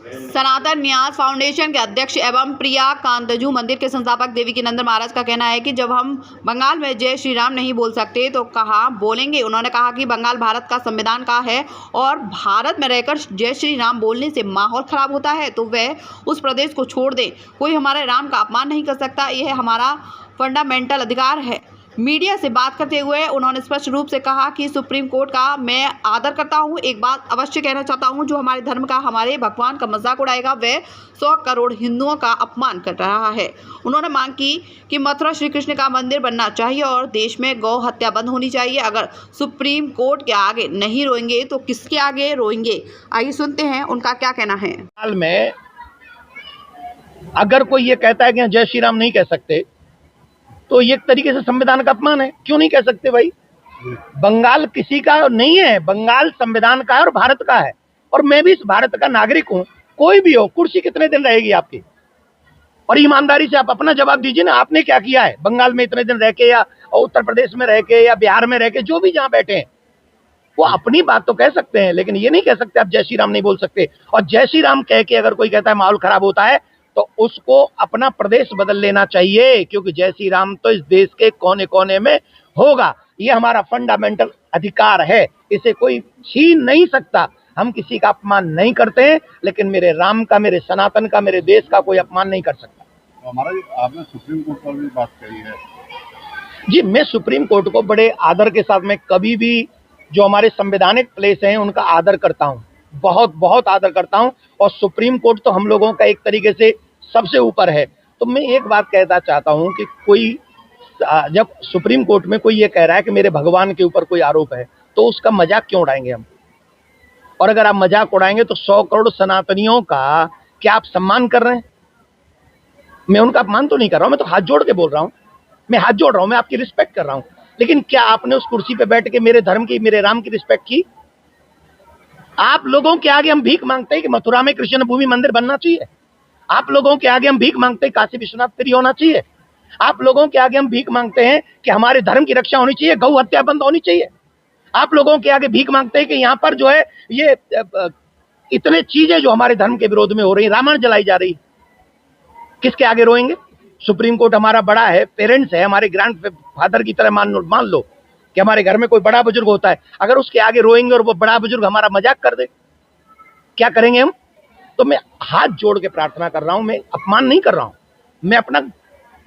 सनातन न्यास फाउंडेशन के अध्यक्ष एवं प्रिया कांतजू मंदिर के संस्थापक देवीकीनंदन महाराज का कहना है कि जब हम बंगाल में जय श्री राम नहीं बोल सकते तो कहाँ बोलेंगे। उन्होंने कहा कि बंगाल भारत का संविधान का है और भारत में रहकर जय श्री राम बोलने से माहौल खराब होता है तो वह उस प्रदेश को छोड़ दें। कोई हमारे राम का अपमान नहीं कर सकता, यह हमारा फंडामेंटल अधिकार है। मीडिया से बात करते हुए उन्होंने स्पष्ट रूप से कहा कि सुप्रीम कोर्ट का मैं आदर करता हूं। एक बात अवश्य कहना चाहता हूं, जो हमारे धर्म का, हमारे भगवान का मजाक उड़ाएगा वह 100 करोड़ हिंदुओं का अपमान कर रहा है। उन्होंने मांग की कि मथुरा श्री कृष्ण का मंदिर बनना चाहिए और देश में गौ हत्या बंद होनी चाहिए। अगर सुप्रीम कोर्ट के आगे नहीं रोएंगे तो किसके आगे रोएंगे? आइए सुनते हैं उनका क्या कहना है। हाल में अगर कोई ये कहता है कि जय श्री राम नहीं कह सकते तो ये एक तरीके से संविधान का अपमान है। क्यों नहीं कह सकते भाई? बंगाल किसी का नहीं है, बंगाल संविधान का है और भारत का है, और मैं भी इस भारत का नागरिक हूं। कोई भी हो, कुर्सी कितने दिन रहेगी आपकी? और ईमानदारी से आप अपना जवाब दीजिए ना, आपने क्या किया है बंगाल में इतने दिन रह के, या उत्तर प्रदेश में रह के, या बिहार में रह के, जो भी जहां बैठे हैं वो अपनी बात तो कह सकते हैं, लेकिन ये नहीं कह सकते आप जय श्री राम नहीं बोल सकते। और जय श्री राम कह के अगर कोई कहता है माहौल खराब होता है तो उसको अपना प्रदेश बदल लेना चाहिए, क्योंकि जय श्री राम तो इस देश के कोने कोने में होगा। ये हमारा फंडामेंटल अधिकार है, इसे कोई छीन नहीं सकता। हम किसी का अपमान नहीं करते हैं, लेकिन मेरे राम का, मेरे सनातन का, मेरे देश का कोई अपमान नहीं कर सकता। हमारा आपने सुप्रीम कोर्ट पर भी बात कही है जी, मैं सुप्रीम कोर्ट को बड़े आदर के साथ, मैं कभी भी जो हमारे संवैधानिक प्लेस हैं उनका आदर करता हूं, बहुत बहुत आदर करता हूं। और सुप्रीम कोर्ट तो हम लोगों का एक तरीके से सबसे ऊपर है। तो मैं एक बात कहना चाहता हूं कि कोई जब सुप्रीम कोर्ट में कोई ये कह रहा है कि मेरे भगवान के ऊपर कोई आरोप है, तो उसका मजाक क्यों उड़ाएंगे हम? और अगर आप मजाक उड़ाएंगे तो 100 करोड़ सनातनियों का क्या आप सम्मान कर रहे हैं? मैं उनका अपमान तो नहीं कर रहा हूं, मैं तो हाथ जोड़ के बोल रहा हूं, मैं हाथ जोड़ रहा हूं, मैं आपकी रिस्पेक्ट कर रहा हूं। लेकिन क्या आपने उस कुर्सी पे बैठ के मेरे धर्म की, मेरे राम की रिस्पेक्ट की? आप लोगों के आगे हम भीख मांगते हैं कि मथुरा में कृष्ण भूमि मंदिर बनना चाहिए। आप लोगों के आगे हम भीख मांगते हैं काशी विश्वनाथ फ्री होना चाहिए। आप लोगों के आगे हम भीख मांगते हैं कि हमारे धर्म की रक्षा होनी चाहिए, गौ हत्या बंद होनी चाहिए। आप लोगों के आगे भीख मांगते हैं कि यहाँ पर जो है ये इतने चीजें जो हमारे धर्म के विरोध में हो रही, रामायण जलाई जा रही, किसके आगे रोएंगे? सुप्रीम कोर्ट हमारा बड़ा है, पेरेंट्स है, हमारे ग्रैंड फादर की तरह मान लो कि हमारे घर में कोई बड़ा बुजुर्ग होता है, अगर उसके आगे रोएंगे और वो बड़ा बुजुर्ग हमारा मजाक कर दे, क्या करेंगे हम? तो मैं हाथ जोड़ के प्रार्थना कर रहा हूं, मैं अपमान नहीं कर रहा हूं, मैं अपना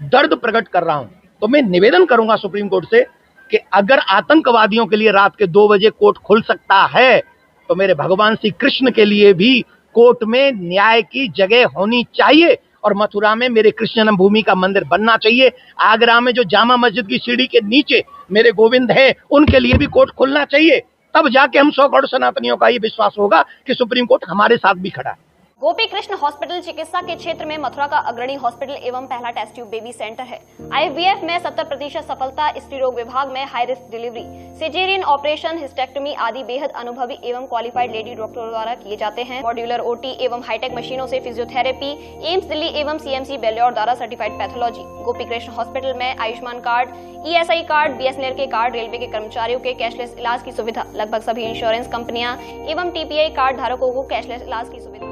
दर्द प्रकट कर रहा हूं। तो मैं निवेदन करूंगा सुप्रीम कोर्ट से कि अगर आतंकवादियों के लिए रात के 2 बजे कोर्ट खुल सकता है तो मेरे भगवान श्री कृष्ण के लिए भी कोर्ट में न्याय की जगह होनी चाहिए। और मथुरा में मेरे कृष्ण भूमि का मंदिर बनना चाहिए। आगरा में जो जामा मस्जिद की सीढ़ी के नीचे मेरे गोविंद है, उनके लिए भी कोर्ट खुलना चाहिए। तब जाके हम 100 करोड़ सनातनियों का ये विश्वास होगा कि सुप्रीम कोर्ट हमारे साथ भी खड़ा है। गोपी कृष्ण हॉस्पिटल चिकित्सा के क्षेत्र में मथुरा का अग्रणी हॉस्पिटल एवं पहला टेस्ट ट्यूब बेबी सेंटर है। IVF में 70% सफलता, स्त्री रोग विभाग में high risk delivery, caesarean operation, hysterectomy आदि बेहद अनुभवी एवं क्वालिफाइड लेडी डॉक्टरों द्वारा किए जाते हैं। मॉड्यूलर OT एवं हाईटेक मशीनों से फिजियोथेरेपी, एम्स दिल्ली एवं CMC बेल्योर द्वारा certified pathology. Gopi Krishna hospital में Ayushman card, ESI card, BSNL के कार्ड, रेलवे के कर्मचारियों के कैशलेस इलाज की सुविधा, लगभग सभी इंश्योरेंस कंपनियां एवं TPI कार्ड धारकों को कैशलेस इलाज की सुविधा।